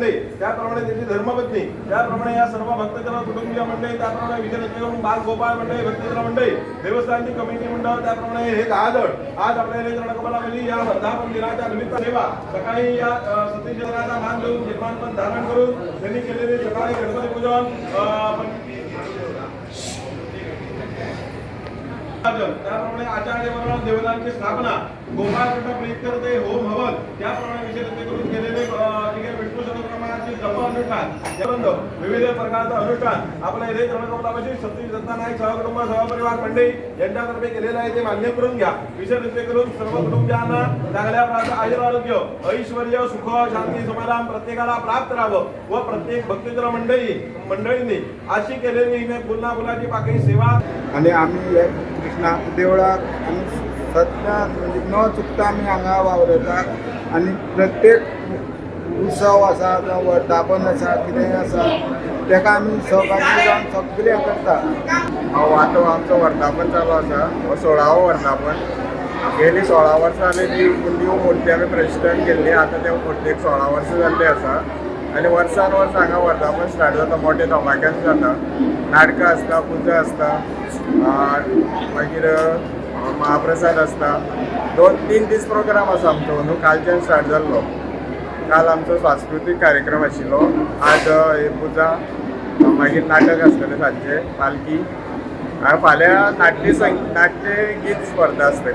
मंडळी, त्याप्रमाणे त्यांची धर्मपत्नी, त्याप्रमाणे या सर्व भक्तजन कुटुंबीय मंडळी, त्याप्रमाणे विजय बालगोपाळ मंडळी, भक्तजन मंडळी, देवस्थानची कमिटी मंडळ, त्याप्रमाणे हे 10 जण आज आपल्याला रणकमलामध्ये या वर्धापन दिनाच्या निमित्त सेवा सकाळी या सतीशनाचा मान देऊन निर्माणपण धारण करून त्यांनी केलेले सकाळी गणपती पूजन त्याप्रमाणे आचार्य वर्ण देवतांची स्थापना गोपाळकृष्ण प्रीत्यर्थ होम हवन त्याप्रमाणे विशेष करून केलेले विष्णू सहस्रनामाचे जप अनुष्ठान विविध प्रकारचं अनुष्ठान आपल्या इथे रणकमलामध्ये सतीश दत्ता नाईक सहकुटुंब सहपरिवार मंडळी यांच्यातर्फे केलेलं आहे ते मान्य करून घ्या. विशेष करून सर्व कुटुंबियांना चांगल्या प्रकारचं आयुरारोग्य ऐश्वर्य सुख शांती समाधान प्रत्येकाला प्राप्त राहावं व प्रत्येक भक्तजन मंडळींनी अशी केलेली ही पुन्हा फुलाची पाकळी सेवा आणि आम्ही कृष्णा देवळात आम्ही सध्या म्हणजे न चुकता आम्ही हांगा वावरता आणि प्रत्येक उत्सव आसा जावं वर्धापन आसा कितेंय आसा तेका आमी सहभागी जावन सगळें करता. आतां आमचो वर्धापन चालू आसा हो 16वो वर्धापन. गेली 16 वर्सां जाली ती न्यू मूर्ती आमी प्रेसिडेंट केल्ली आतां त्या मूर्तेक 16 वर्सां जाल्ली आसा आनी वर्सान वर्स हांगा वर्धापन स्टार्ट जाता मोठे धमाक्यान जाता. नाटकां आसता पुजा आसता मागीर महाप्रसाद आसता 2-3 दीस प्रोग्राम आसा आमचो न्हू. कालच्यान स्टार्ट जाल्लो. काल आमचो सांस्कृतीक कार्यक्रम आशिल्लो. आज पुजा मागीर नाटक आसतलें सांजचें पालकी फाल्यां नाट्य गीत स्पर्धा आसतली.